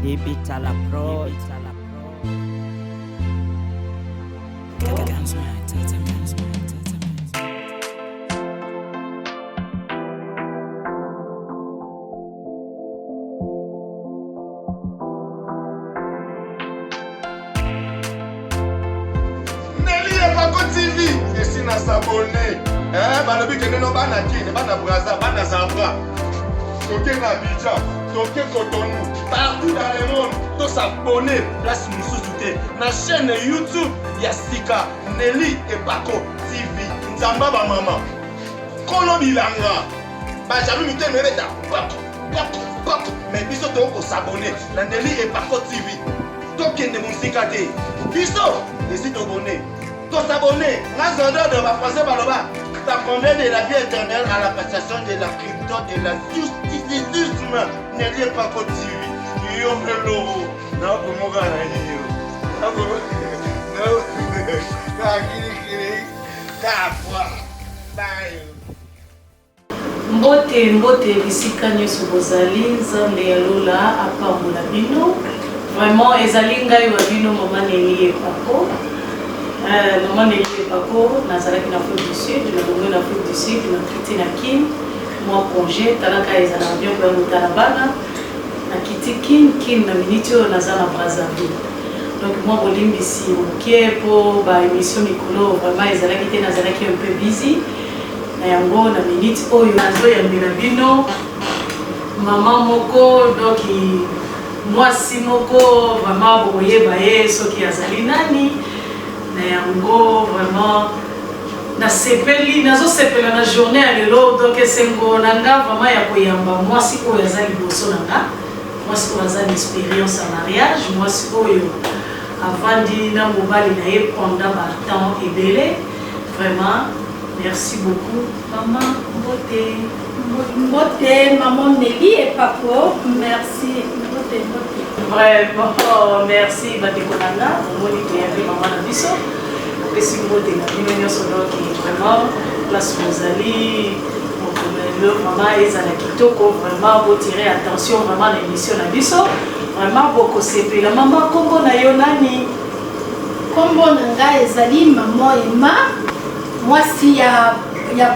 Debita la pro. Nelly Epako TV, je suis à s'abonner. Balobi que nous bana kine, bana Braza, bana Zambra. Toké na Abidjan, Toké Cotonou, partout dans le monde, tous s'abonner. Place Moussouté, na chaîne YouTube, Yassika, Nelly Epako TV. Nzamba ba mama. Kolo bilanga. Ba jalu mité mereta. Mais biso toko s'abonner. Na Nelly Epako TV. Toké ne musika te. Biso, les abonnés. Tous s'abonner. Na zondo de ma français baloba. Ça convient de la vie éternelle à la passation de la crypto, de la justicisme. Nelly Epako TV. Yo hello. Na kumoga na hiyo. Na kumoga. Na kiri. Kapwa. Bye. Mbote bisika nyonso bozali nzambe ya lola apambola bino vraiment ezali ngai wa bino mama Nelly Epako. Mama Nelly Epako nazalaki na Afrique du Sud, na bongo na Afrique du Sud na kiti na kin moi congé talaka ezala bien kwa mutala bana na kiti kin na minute oyo naza na Brazzaville. Donc moi bolimbisi okie po ba émission mikolo vraiment ezalaki te nazalaki un peu busy na yango na minute oyo nazo yambela bino mama moko donc mwasi moko vraiment boyeba ye soki azali nani na yango vraiment na sepeli nazo sepela na journée ya lelo donc esengo nanga vraiment ya koyamba mwasi oyo azali liboso nanga mwasi oyo azali expérience ya mariage mwasi oyo avandi na mobali na ye pendant ba temps ebele vraiment. Merci beaucoup, maman Mbote, maman Nelly Epako, merci. Mbote. Vraiment, merci. Batekonanga, moni qui avait maman na biso. Pesi mbote na bino nyonso donc vraiment place Mozali, le maman ezala kitoko vraiment vous tirer attention vraiment l'émission na biso. Vraiment beaucoup sepela maman kombo na yo nani? Kombo nanga ezali maman Emma. Moi, si y a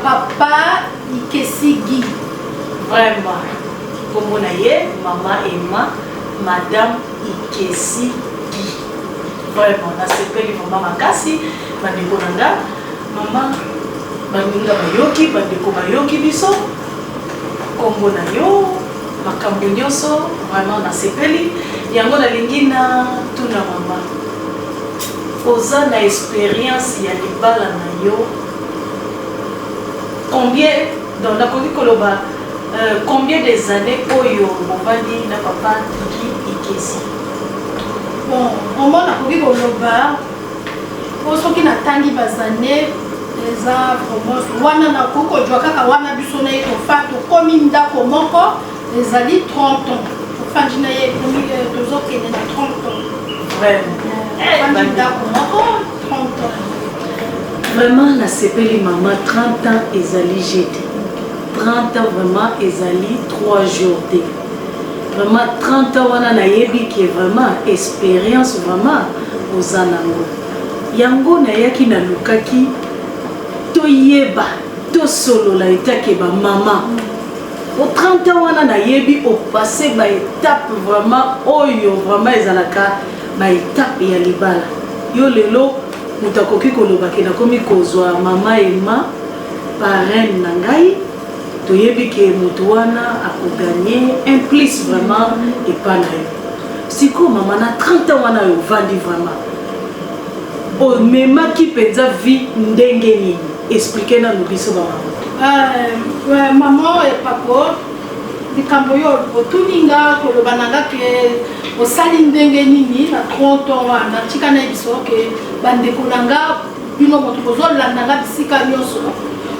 papa, Ikesi Guy. Vraiment. Comme on a dit, maman Emma, madame Ikesi Guy. Vraiment. On a séparé maman Makasi, bandeko nanga, maman, bandinga bayoki, bandeko bayoki biso. Comme on a yo, makambo nyonso, vraiment on a séparé. Yango na lingina tuna maman. Oza na expérience ya libala na yo combien dans la koloba combien des années oyo mobandi na papa Ikesi bon on mona koloba osoki na tangi bazane eza vraiment wana na koko jwa kaka wana biso na eko fa to komi ndako moko ezali 30 ans ofandi na ye komi tozokende na 30 ans vraiment na sepeli maman 30 ans ezali jeudi 30 ans vraiment ezali 3 jours de vraiment 30 ans wana nayebi ke vraiment expérience vraiment oza nango yango nayaki nalukaki toyeba tosolola etake ba mama au 30 ans wana nayebi opase ba étape vraiment oyo vraiment ezalaka ba étape ya libala yo lelo mutakoki kolobaki nakomi kozwa mama Emma parraine na ngai toyebi ke moto wana akoganye un plus vraiment epa na yo siko mama na 30 ans wana yo vandi vraiment omemaki mpenza vie ndenge nini explique na lobiso ba maman Epako likambo yo otuninga koloba nanga ke osali ndenge nini na 30 ans wana tika na biso ke bandeko nanga bino moto kozolanda nga bisika nyonso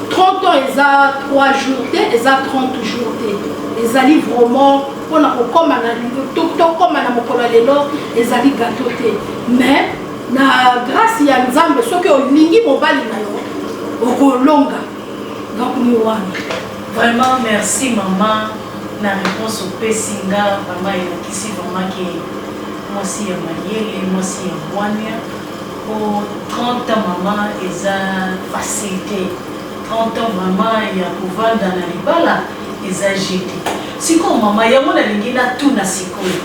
30 ans eza 3 jours te eza 30 jours te ezali vraiment mpona kokoma na mokolo ya lelo ezali gato te mais na grâce ya nzambe soki olingi mobali na yo okolonga donc ni wana vraiment merci maman na réponse au pesinga vraiment elakisi vraiment ke mwasi ya mayele mwasi ya bwania po 30 ans mama eza facilité 30 ans vraiment ya kovanda na libala eza jeté sikoyo mama yango nalingi natuna sikoyo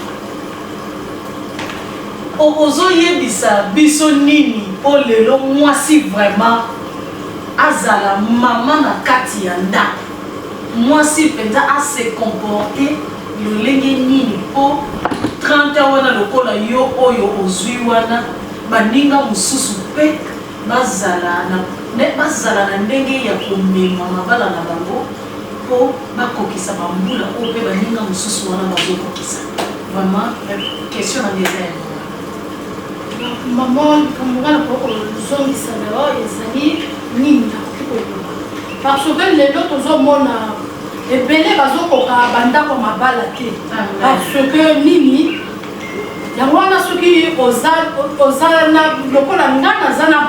ozoyebisa biso nini po lelo mwasi vraiment azala mama na kati ya ndako mwasi mpenza ase comporte lolenge nini po 30 wana lokola yo oyo ozwi wana baninga mosusu mpe bazala na ndenge ya komema mabala na bango po bakokisa bambula oyo mpe baninga mosusu wana bazokokisa vraiment question na désert maman likambo na kozongisa na yo ezali nini nakoki koyeba parce que lelo tozomona ebele bazokoka bandako mabala te parce que nini yango wana soki oza na lokola nga naza na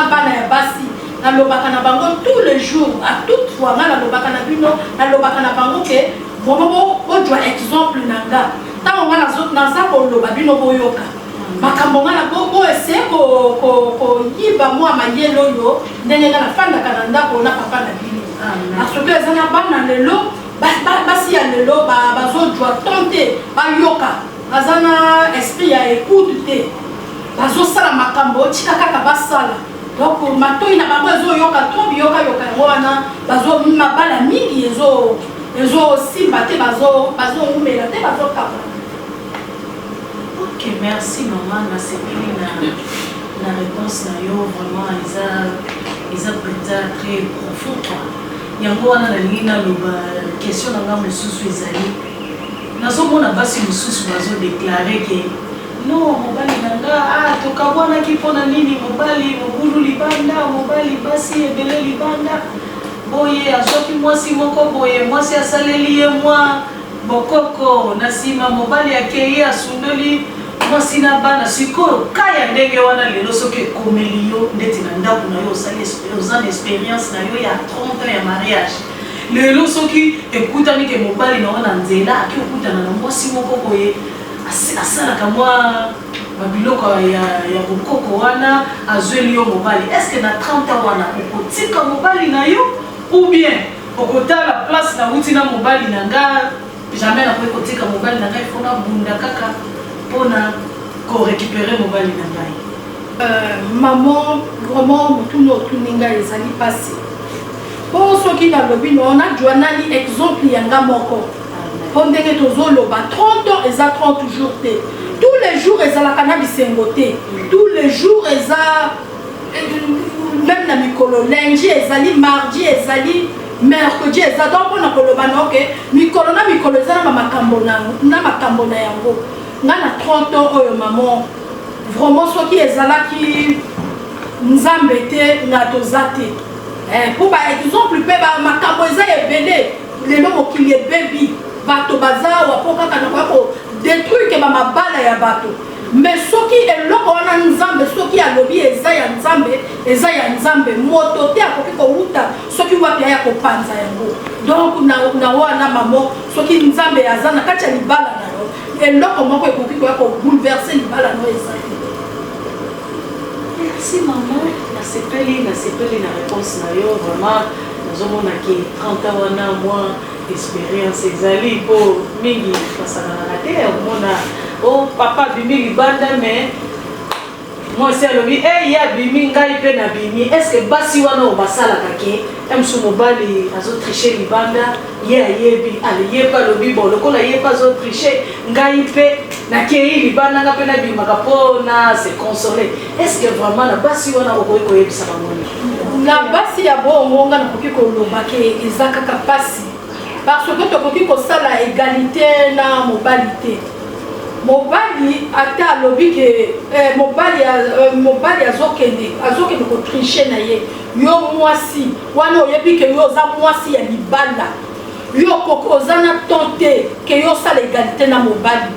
bana ya basi nalobaka na bango tous les jours à toute fois nga nalobaka na bino nalobaka na bango ke bomo bojwa exemple na nga ntango nga naza koloba bino boyoka makambo nga na boese koyiba mwa mayele oyo ndenge nga nafandaka na ndako na papa na bino parce que eza na bana lelo basi ya lelo bazojwa ton te bayoka baza na esprit ya écoute te bazosala makambo tika kaka basala donc matoi na bango ezoyoka to biyokayoka yango wana mabala mingi ezosimba te bazowumela te bazokaba. Ok, merci maman, nasepeli na réponse na yo vraiment eza peut-être très profond quoi. Yango wana nalingi naloba question na nga mosusu ezali nazomona basi mosusu bazodéclare ke non mobali na nga tokabwanaki mpona nini mobali mobulu libanda mobali basi ebele libanda boye azwaki mwasi moko boye mwasi asaleli ye mwa bokoko na nsima mobali akei asundoli mwasi na bana sikoyo kaya ndenge wana lelo soki ekomeli yo ndeti na ndako na yo oza na expérience na yo ya 30 ans ya mariage lelo soki ekutani ke mobali na wana nzela ake okutana na mwasi moko boye asalaka mwa babiloko ya bokoko wana azweli yo mobali estce na 30 ans wana okotika mobali na yo ou bien okotala place na wuti na mobali na nga jamais nakoki kotika mobali na ngai ifona bunda kaka mpona korécupérer mobali na ngai maman vraiment motuni otuni ngai ezali pasi mpo soki nalobi no najwa nani exemple yanga moko mpo ndenge tozoloba 30 ans eza 30 jours te tous les jours ezalaka na bisengo te tous les jours eza même na mikolo lundi ezali mardi ezali mercredi eza donc mpona koloba na oke mikolo na mikolo eza na makambo na yango nga na 30 ans oyo maman vraiment soki ezalaki nzambe te nga toza te mpo baexemple mpe makambo eza ebele lelo mokili ebebi bato baza awa mpo kaka na koya kodétruire bamabala ya bato mais soki eloko wana nzambe soki alobi eza ya nzambe moto te akoki kowuta soki wapi aya kopanza yango donc na wana mamo soki nzambe aza na kati ya libala na yo eloko moko ekoki koya kobouleverse libala no eza te. Merci maman, nasepeli na réponse na yo vraiment nazomonaki 30 ans wana mwa expérience ezali mpo mingi basanganaka te omona o papa bimi libanda mais mwasi alobi ye abimi ngai mpe nabimi estce basi wana oyo basalaka ke msu mobali azotriche libanda ye ayebi ye mpe alobi bon lokola ye mpe azotriche ngai mpe nakei libanda nga mpe nabimaka mpona se console estce vraiment na basi wana okoki koyebisa bangoni na basi ya bongo nga nakoki koloba ke eza kaka pasi parce que tokoki kosala égalité na mobali te mobali ata alobi ke mobali azokende kotriche na ye yo mwasi wana oyebi ke yo oza mwasi ya libanda yo oza na ton te ke yo osala égalité na mobali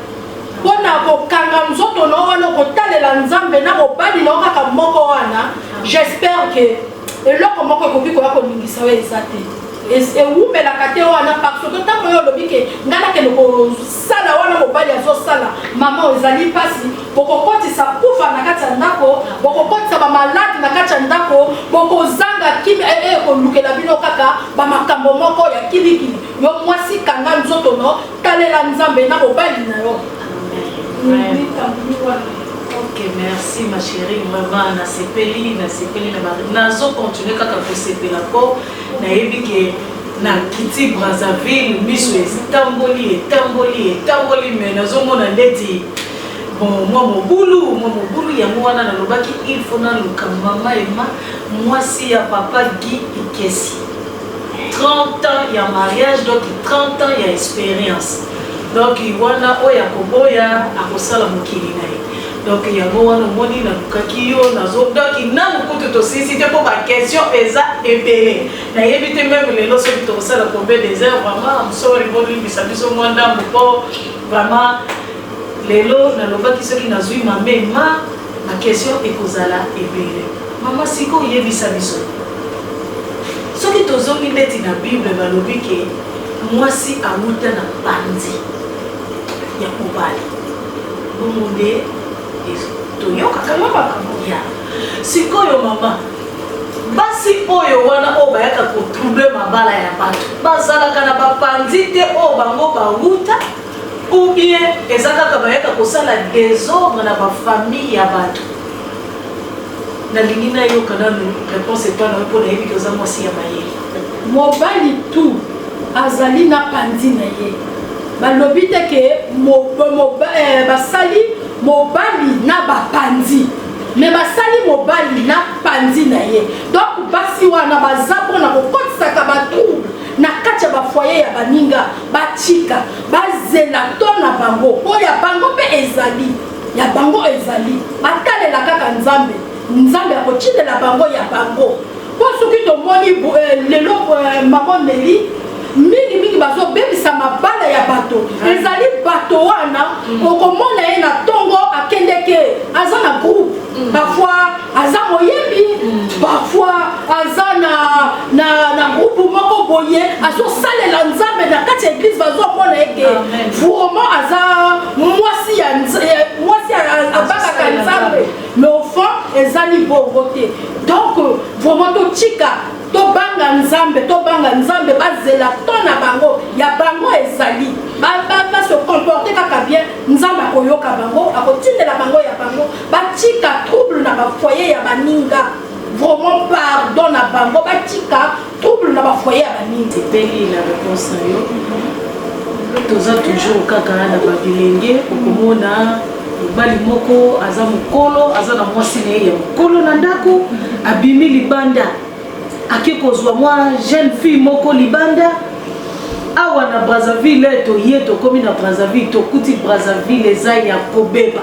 mpona kokanga nzoto na wana kotalela nzambe na mobali na kaka moko wana j'espère ke eloko moko ekoki koya koningisa yo eza te ewumelaka te wana parce que ntango oyo olobi ke ngai nakende kosala wana mobali azosala mama ezali mpasi bokokotisa kufa na kati ya ndako bokokotisa bamaladi na kati ya ndako bokozanga kimi ekolukela bino kaka bamakambo moko ya kilikili yo mwasi kanga nzoto no talela nzambe na mobali na yo. Ok, merci ma chérie, vraiment nasepeli nazo continuer kaka kosepela po nayebi ke na kiti Brazzaville miso etamboli mais nazomona ndeti bon moi mobulu yango wana nalobaki il faut naluka mama ema mwasi ya papa Guy Ikesi 30 ans ya mariage donc 30 ans ya expérience donc wana oya koboya akosala mokili na ye donc yango wana omoni nalukaki yo nazodoki nanu kutu tosisi te mpo baquestion eza ebele nayebi te meme lelo soki tokosala combien des heures vraiment msori bolibisa biso mwa ndambo mpo vraiment lelo nalobaki soki nazwi mamema baquestion ekozala ebele mama siko oyebisa biso soki tozongi neti na bible balobi ke mwasi awuta na bandi ya mobali bomonde toyokaka makambo ya sikoyo mama basi oyo wana oyo bayaka kotrouble mabala ya bato bazalaka na bapanzi te oyo bango bawuta ou bien eza kaka bayaka kosala désordre na bafamille ya bato nalingi nayoka nanu réponse epa nayo mpo nayebi koza mwasi ya mayele mobali tu azali na panzi na ye balobi te ke basali mobali na bapanzi mais basali mobali na panzi na ye donc basi wana baza mpona kokotisaka batrouble na kati ya bafoye ya baninga batika bazela to na bango oyo ya bango mpe ezali ya bango ezali batalela kaka nzambe akotinela bango ya bango mpo soki tomoni lelo mama Neli mingi bazobebisa mabala ya bato ezali bato wana okomona ye na ntongo akendeke aza na groupe parfois aza moyebi parfois aza na groupe moko boye azosalela nzambe na kati ya eglise bazomona eke vraiment aza mwasi abakaka nzambe mais au fond ezali bongo te donc vraiment totika tobanga nzambe bazela to na bango ya bango ezali se comporter kaka bien nzambe akoyoka bango akotindela bango ya bango batika trouble na bafoyer ya baninga vraiment pardon na bango batika trouble na bafoyer ya baninga sepeli la réponse na yo toza toujours kaka na babilenge okomona mobali moko aza mokolo aza na mwasi na ye ya mokolo na ndako abimi libanda ake kozwa mwa jeune fille moko libanda awa na Brazzaville toye tokomi na Brazzaville tokuti Brazzaville eza ya kobeba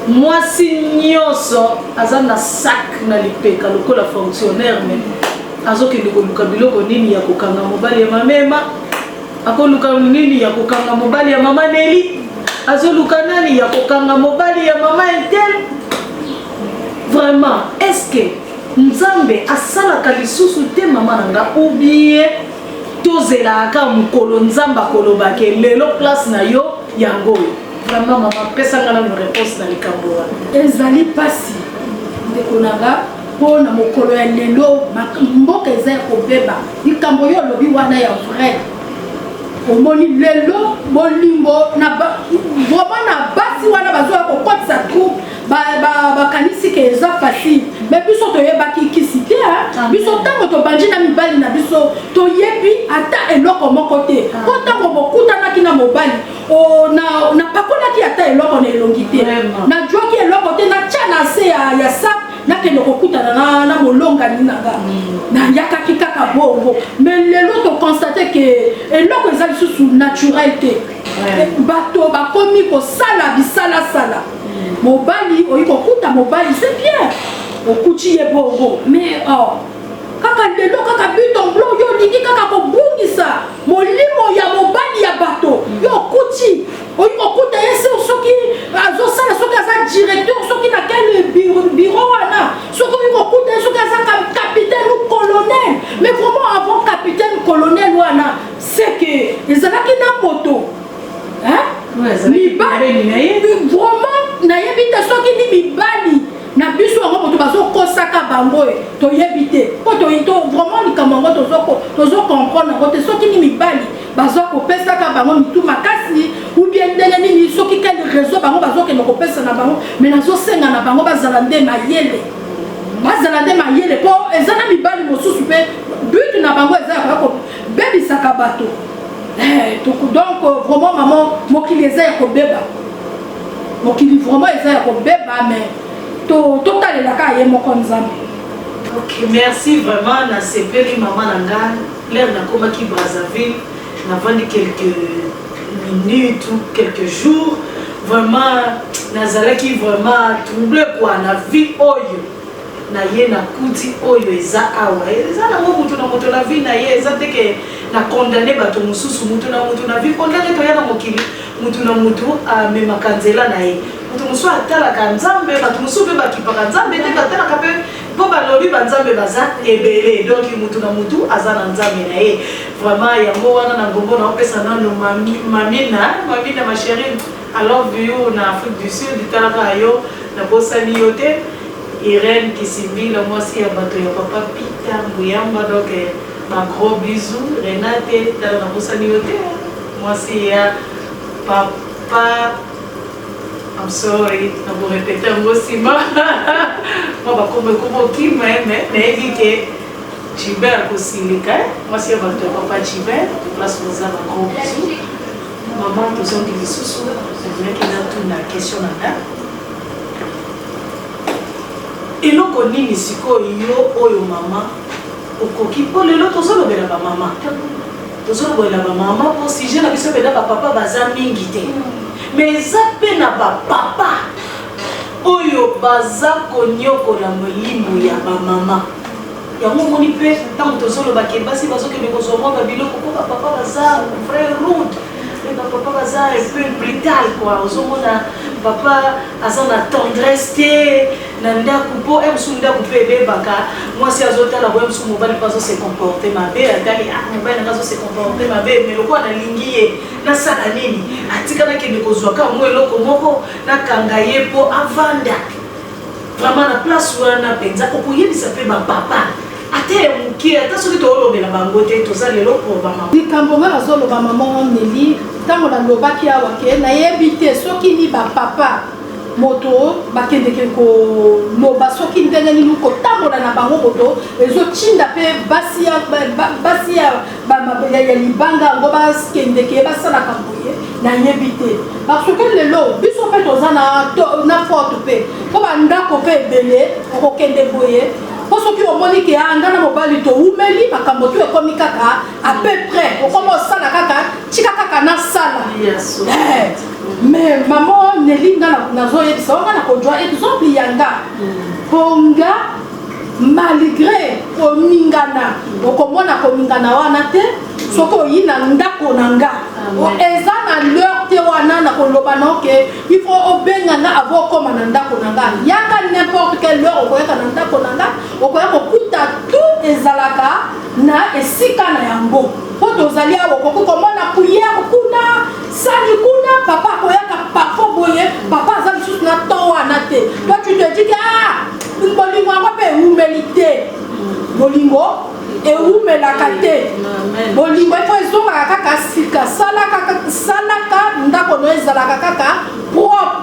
mwasi nyonso aza na sac na lipeka lokola fonctionnaire me azokende koluka biloko nini ya kokanga mobali ya mamema akoluka nini ya kokanga mobali ya mama Neli azoluka nani ya kokanga mobali ya mama Intel vraiment est-ce que nzambe asalaka lisusu te mama nanga ou bien tozelaka mokolo nzambe akolobake lelo place na yo yango oyo vraiment mama pesanga na réponse na likambo wana ezali pasi ndeko nanga mpo na mokolo ya lelo mboka eza ya kobeba likambo yo olobi wana ya vrai omoni lelo bolingo vraiment na basi wana bazoya kokotisa troupe bakanisi ke eza facile mais biso toyebaki kisi te biso ntango tobandi na mibali na biso toyebi ata eloko moko te po ntango bokutanaki na mobali napakolaki ata eloko na elongi te nazwaki eloko te natya na se ya sak nakende kokutana na molongani nanga nayakaki kaka bongo mais lelo tokonstate ke eloko eza lisusu naturel te bato bakomi kosala bisalasala mobali oyi kokuta mobali c'est bien okuti ye bongo mais kaka lelo kaka bitomblo yo olingi kaka kobungisa molimo ya mobali ya bato yo okuti oyi kokuta ye soki azosala soki aza directeur soki na quel bureau wana soki oyi kokuta ye soki aza capitaine ou colonel mais vraiment avant capitaine mibali vraiment nayebi te soki ni mibali na biso yango moto bazokosaka bango toyebi te po vraiment likambo yango tozokomprendre yango te soki ni mibali bazokopesaka bango mitu makasi ou bien ndenge nini soki quel réseau bango bazokende kopesa na bango mais nazosenga na bango bazala nde mayele mpo eza na mibali mosusu mpe but na bango eza ya kobebisaka bato donc vraiment maman mokili eza ya kobeba mokili vraiment eza ya kobeba mais totalelaka ye moko nzambe. Ok, merci vraiment na sepeli maman na ngai l'air nakomaki Brazzaville navandi quelques minutes ou quelques jours vraiment nazalaki vraiment troublé quoi na vie oyo na ye na kuti oyo eza awa eza nango mutu na moto na vie na ye eza teke na condamné bato mosusu mutu na vie condamné toya na mokili mutu na mutu amemaka nzela na ye mutu mosusu atalaka nzambe bato mosusu mpe bakipaka nzambe te batalaka mpe mpo balobi banzambe baza ebele donc mutu na mutu aza na nzambe na ye vraiment yango wana na ngombo na opesa nano mamina ma chérie I love you na Afrique du Sud talaka yo na bosani yo te Irène Kisimbila mwasi ya bato ya papa Peter Mbuyamba donc un gros bisou Renate dans la bosani yo te mwasi ya papa I'm sorry, je vais répéter un mot si mal. Moi, comme qui mais que Chibert aussi les cas. Moi, c'est votre papa Chibert. Place vous avez un gros bisou. Maman, tous ont dit sous. C'est vrai qu'il a toute la question là. Et nous connaissons ici que yo oyo maman. Okoki pour le lot tous ont le la maman. Tous ont le la maman pour si j'ai la question de papa bazami ngité. Mais zape na ba papa oyo baza konyokola molimo ya ba mama yango moni pe tango tozolo bakebasi bazokende kozomwa babiloko po papa baza frère rude et papa baza un peu brutal quoi ozomona papa aza na tendresse te na ndako po emsu ndako pe ebebaka mwasi azotala bo emsu mobali pazo se comporter mabe atali mobali ngazo se comporter mabe mais lokwa na lingi ye na sala nini atikana kende kozwaka mwe eloko moko na kanga ye po avanda vraiment na place wana penza okoyebisa pe ba papa ate mukie ata soki toolobela bango te toza lelo po ba mama likambo nga bazoloba mama Neli ntango nalobaki awa ke nayebi te soki ni ba papa moto bakendeke koloba soki ndenge nini kotambola na bango moto ezotinda mpe basi ya libanga yango bakendeke basalaka boye nayebi te parce que lelo biso mpe toza na forte mpe mpo bandako mpe ebele okokende boye mpo soki omoni ke anga na mobali toumeli makambo to ekomi kaka à peu près okoma osala kaka tika kaka nasala mais maman Neli nga nazoyebisa nga na kodwa exemple yanga ponga malgré komingana okomona komingana wana te soki oyi na ndako na nga eza na l'heure te wana na koloba noke il faut obenga nga avo okoma na ndako na nga yaka n'importe quelle heure okoyaka na ndako na nga okoya kokuta tout ezalaka na esika na yango po tozali awa okoki komona priere kuna sali kuna papa akoyaka parfois boye papa aza lisusu na to wana te toi tu te dis que bolingo yango mpe eumeli te bolingo eumelaka te bolingo efo ezongaka kaka sika salaka ndako no ezalaka kaka propre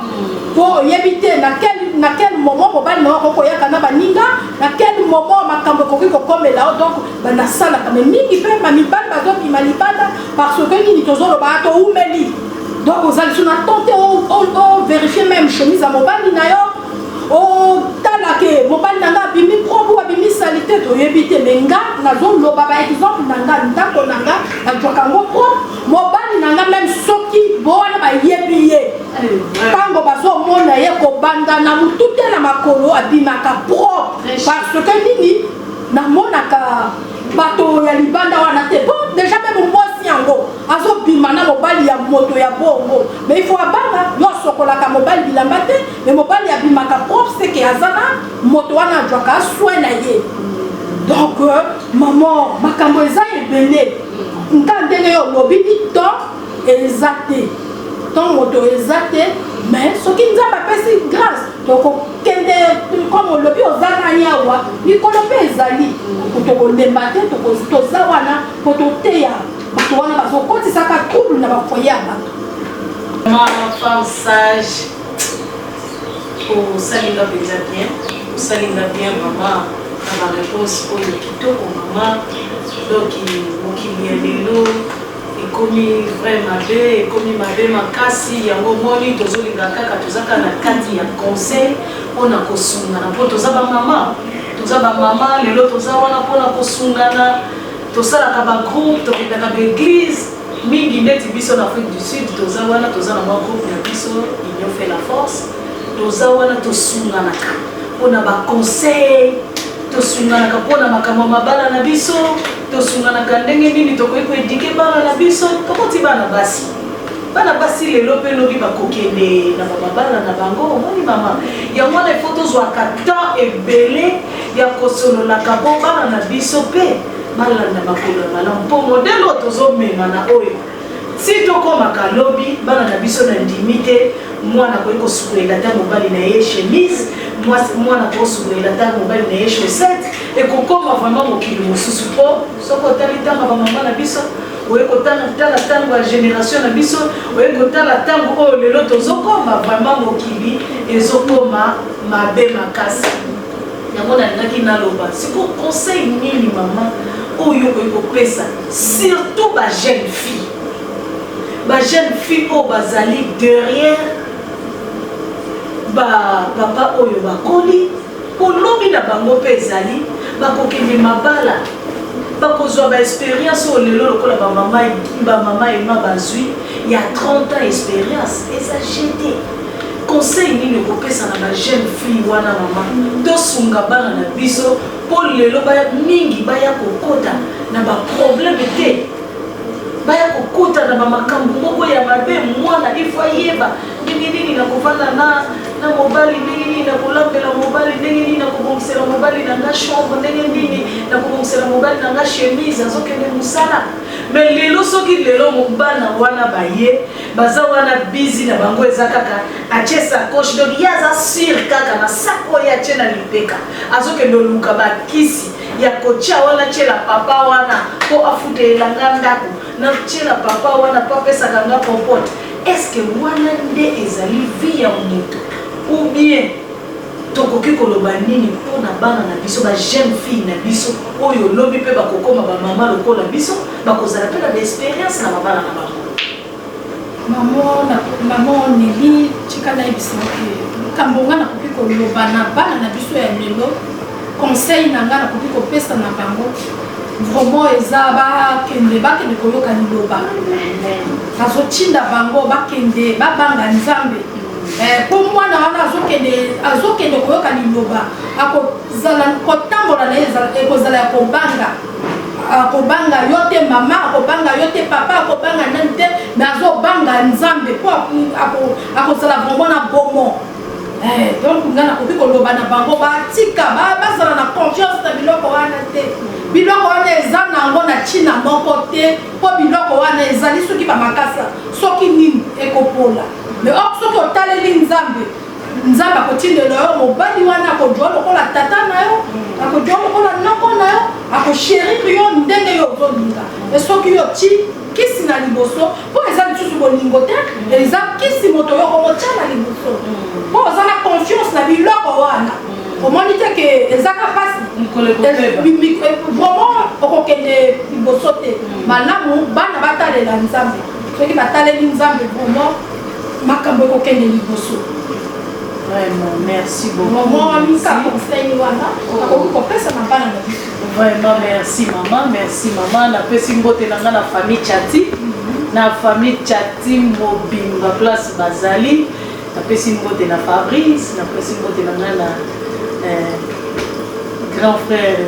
po oyebi te na quel moment mobali na oko koyaka na baninga na quel moment makambo ekoki kokomela donc banasalaka mais mingi mpe bamibali bazobima libanda parce que nini tozoloba toumeli donc ozali so na tente ovérifie même chemise ya mobali na yo otalake mobali na nga abimi probu abimi salite toyebi te mais nga nazoloba baexemple na nga ndako na nga nazwaka yango propre mobali na nga même soki bowana bayebi ye ntango bazomona ye kobanda na mutu te na makolo abimaka propre parce que nini namonaka bato ya libanda wana te bon déjà même mwasi yango azobima na mobali ya moto ya bongo mais il faut abanga yo sokolaka mobali bilamba te mais mobali abimaka propre c'est que aza na moto wana azwaka soin na ye donc maman makambo eza ebele nka ndenge yo olobi ni temps eza te temps moto ezate mais soki nzambe apesi grâce tokokende comme olobi oza nani awa likolo mpe ezali tokolemba te toza wana po toteya bato wana bazokotisaka trouble na bafoye ya bato. Ma femme sage, osalinga mpenza bien, osalinga bien mama na baréponse oyo kitoko mama. Donc mokili ya lelo ekomi vrai mabe, ekomi mabe makasi yango moni tozolinga kaka tozaka na kati ya conseil mpona kosungana mpo toza bamama lelo toza wana mpona kosungana tosalaka bagroupe tokendaka baeglise mingi neti biso na Afrique du Sud toza wana toza na mwa groupe na biso Union fait la force toza wana tosunganaka mpona baconseil tosunganaka mpona makambo mabala na biso tosunganaka ndenge nini tokoki koedike bana na biso tokoti bana basi lelo mpe lobi bakokende na bababala na bango omoni mama yango wana ifo tozwaka temps ebele ya kosololaka mpo bana na biso mpe balanda makolo ya malamu mpo modele oyo tozomema na oyo si tokomaka lobi bana na biso na ndimi te mwana koki kosukolela ta mobali na ye chemise mwana kosukolela ta mobali na ye chaussette ekokoma vraiment mokili mosusu mpo soki otali ntango bamama na biso oye kotala ntango ya génération na biso oye kotala ntango oyo lelo tozokoma vraiment mokili ezokoma mabe makasi yango nalingaki naloba siko conseil nini mama oyo okoki kopesa surtout bajeune fille oyo bazali derrière papa oyo bakoli olobi na bango mpe ezali bakokende mabala bakozwa baexpérience oyo lelo lokola bamama ema bazwi ya 30 ans expérience eza jete conseil nini okopesa na bajeune fille wana mama tosunga bana na biso mpo lelo mingi baya kokota na baproblème te baya kokota na bamakambo moko ya mabe mwana ifo ayeba ndenge nini na kovanda na mobali ndenge nini na kolambela mobali ndenge nini na kobongisela mobali na nga chambre ndenge nini na kobongisela mobali na nga chemise azokende mosala mais lelo soki lelo mobana wana baye baza wana busy na bango eza kaka atie sacoche donc ye aza sur kaka na sak oyo atie na lipeka azokende oluka bakisi ya kotia wana tiela papa wana mpo afutelelanga ndako na tiela papa wana mpo apesaka nga popote est-ce que wana nde ezali vie ya moto ou bien tokoki koloba nini mpona bana na biso bajeune fille na biso oyo lobi mpe bakokoma bamama lokola biso bakozala mpe na baexpérience na babana na bango mama Neli tika na biso likambo nga nakoki koloba na bana na biso ya lelo conseil na nga nakoki kopesa na bango vraiment eza bakende koyoka liloba azotinda bango bakende babanga nzambe po mwana wana azokende koyoka liloba kotambola na ye ekozala ya kobanga yo te mama akobanga yo te papa akobanga nani te mais azobanga nzambe po akozala vraiment na bomo donc nga nakoki koloba na bango batika bazala na confiance na biloko wana te biloko wana eza nango na ntina moko te mpo biloko wana ezali soki bamakasa soki nini ekopola mais soki otaleli nzambe akotindela yo mobali wana akodwa lokola tata na yo akodwa lokola noko na yo akoshérir yo ndenge yo ozolinga e soki yo ti kisi na liboso mpo eza lisusu bolingo te eza kisi moto yo komotia na liboso mpo oza na confiance na biloko wana omoni te ke ezaka mpasi vraiment okokende liboso te malamu bana batalela nzambe soki bataleli nzambe vraiment makambo ekokende liboso. Vraiment, merci beaucoup. Vraiment, merci maman, merci maman. Na pesi mbote nanga na famille Chati, na famille Chati Mobimba place Bazali. Na pesi mbote na Fabrice, na pesi mbote nanga na grand frère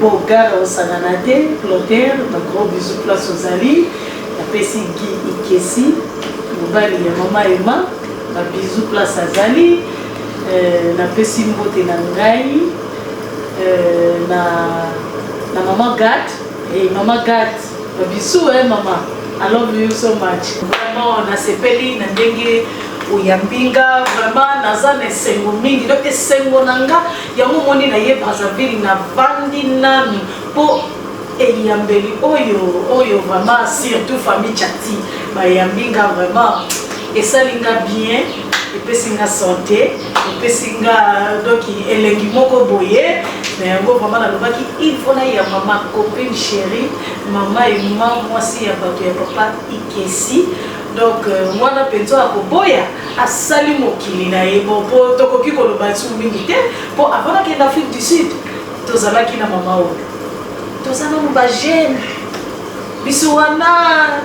Bogar Osananate, Clotaire, na gros bisous place Ozali. Na pesi Guy Ikesi, mobali ya mama Emma. Na bisou place azali na pesi mbote na ngai na mama Gat et mama Gat na bisou mama I love you so much. Vraiment, on a sepeli na ndenge oyambinga vraiment naza na esengo mingi donc esengo nanga yango moni na ye Brazzaville na vandi nanu po eyambeli oyo vraiment surtout famille Chati bayambinga vraiment esalinga bien epesinga santé epesinga donc elengi moko boye mais yango vraiment nalobaki il faut na ya mama copine chérie mama et mwasi ya bato ya papa Ikesi. Donc moi na penzo akoboya asali mokili na ye bon po tokoki koloba su mingi te po avant que l'Afrique du Sud tozala ki na mama o tozala mo ba jeune biso wana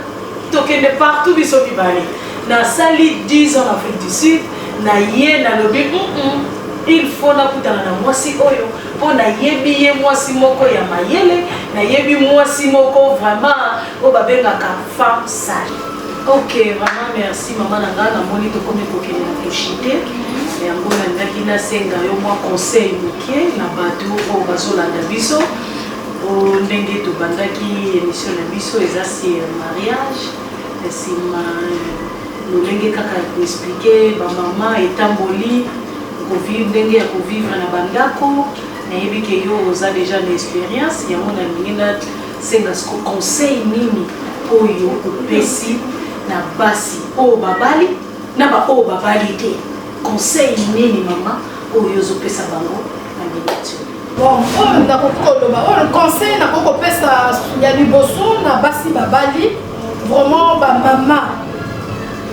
tokende partout biso bibali na sali 10 ans en Afrique du Sud na ye na lobi il faut na kutana na mwasi oyo po na yebi ye mwasi moko ya mayele na yebi mwasi moko vraiment o babengaka femme sale. Ok, vraiment merci maman nanga na moni to comme kokene na toshite et ngona ndaki na senga yo moi conseil mukie na bato o bazolanda biso o ndenge to bandaki émission na biso ezasi mariage esima lolenge kaka expliquer ba mama etamboli ko vivre ndenge ya ko vivre na bandako na yebi ke yo oza déjà l'expérience ya mona ngina senga sko conseil nini oyo opesi na basi o babali na ba o babali te conseil nini mama oyo zopesa bango na minute bon on na kokoloba on conseil na kokopesa ya liboso na basi babali vraiment ba mama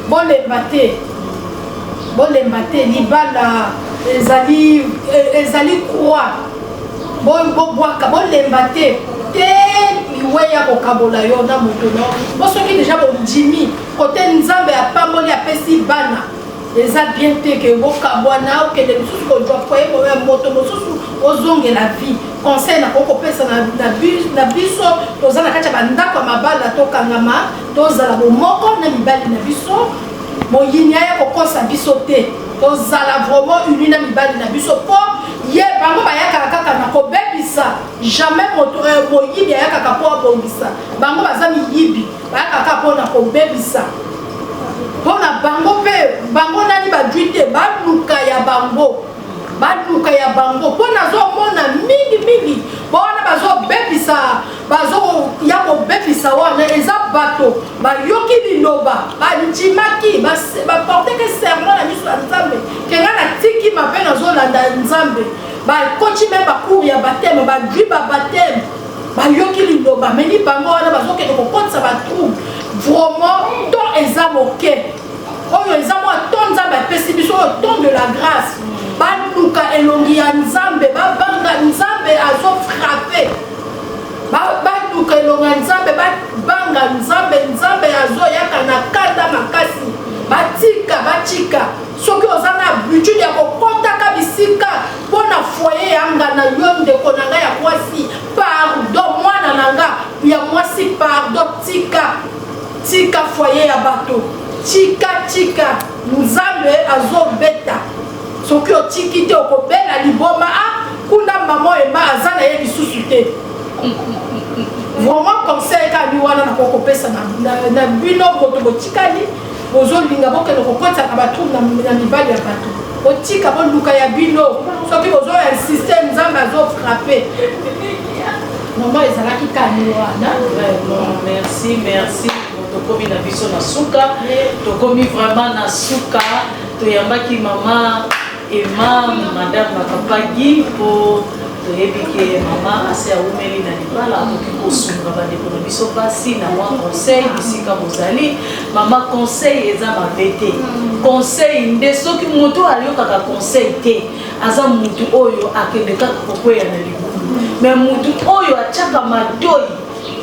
bolemba te libala ezali croix bobwaka bolemba te liwe ya kokabola yo na moto no bosoki déjà bondimi kote nzambe apamboli apesi bana eza bien te ke bokabwana okende lisusu kozwa foye moto mosusu ozongela vie conseil na kokopesa na biso toza na kati ya bandako ya mabala tokangama tozala bomoko na mibali na biso moyini ya kokosa biso te tozala vraiment uni na mibali na biso po ye bango bayaka kaka na kobebisa jamais moyibi ayaka po abongisa bango baza miyibi bayaka kaka po na kobebisa po na bango pe bango nani badwi te baluka ya bango po nazomona mingi bona bazobebisa ya kobebisa wana eza bato bayoki liloba bandimaki baporte ke serment na miso ya nzambe kenga natiki mabe nazolanda nzambe bakoti me bacour ya bateme badwi babateme bayoki liloba meni bango wana bazokende kokotisa batrouble vraiment to eza moke oyo eza mwa to nzambe apesi biso oyo ton de la grâce baluka elongi ya nzambe babanga nzambe azofrape baluka elongi ya nzambe babanga nzambe azoyaka na kanda makasi batika soki oza na habitude ya kokotaka bisika mpo na foye yanga na yo ndeko na ngai ya mwasi pardon mwana na nga ya mwasi pardon tika foye ya bato tika nzambe azobeta soki otiki te okobela liboma kuna mama ema aza na ye lisusu te vraiment conseil kani wana na kokopesa na bino moto botikali bozolinga bokende kokotaka batrouble na mibali ya bato otika boluka ya bino soki bozoinsiste nzambe azofrape mama ezalaki kani wana merci tokomi na biso na suka tokomi vraiment na suka toyambaki mama Emma madame Makapagi po toyebi ke mama ase aumeli na libala akoki kosunga bandeko na biso basi na mwa conseil bisika bozali mama conseil eza mabe te conseil nde soki moto aliyokaka conseil te aza mutu oyo akende kaka kokweya na libulu mais mutu oyo atiaka matoi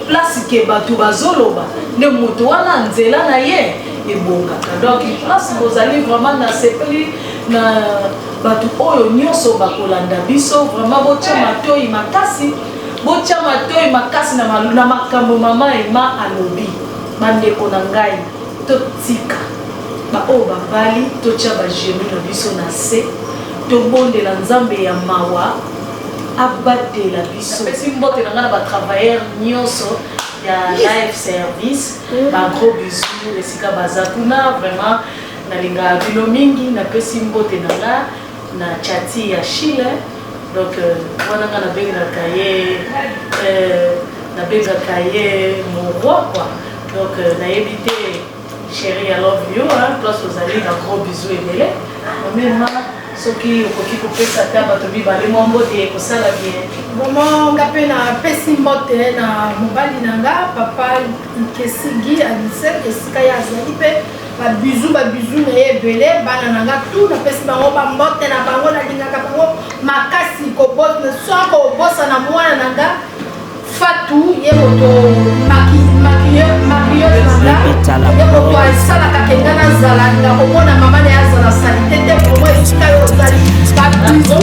place ke bato bazoloba nde moto wana nzela na ye ebongaka donc place bozali vraiment na sepeli na bato oyo nyonso bakolanda biso vraiment botia matoi makasi na makambo mama Emma alobi bandeko na ngai totika baoyo babali totia bagemi na biso na se tobondela nzambe ya mawa abatela biso apesi mbote na nga na batravailleur nyonso ya live service ba gros bisous esika bazakuna vraiment nalinga bino mingi na pesi mbote nanga na chati ya Chile donc wana na benga kaye mon roi quoi donc na évité chérie I love you hein place aux amis un gros bisou ebele même soki okoki kopesa ta bato bibale mbote kosala bien vraiment ngape na pesi mbote na mobali nanga papa Kesingi Anise esika ya azali pe ba bisou na ebele bana nanga tout na pesi bango ba mbote na bango na lingaka bango makasi ko boss na soko bossa na mwana nanga Fatou ye moto maquilleuse nanga ye moto asalaka kenga na zala nga komona mama na azala salite te pour moi esika yo ozali ba bisou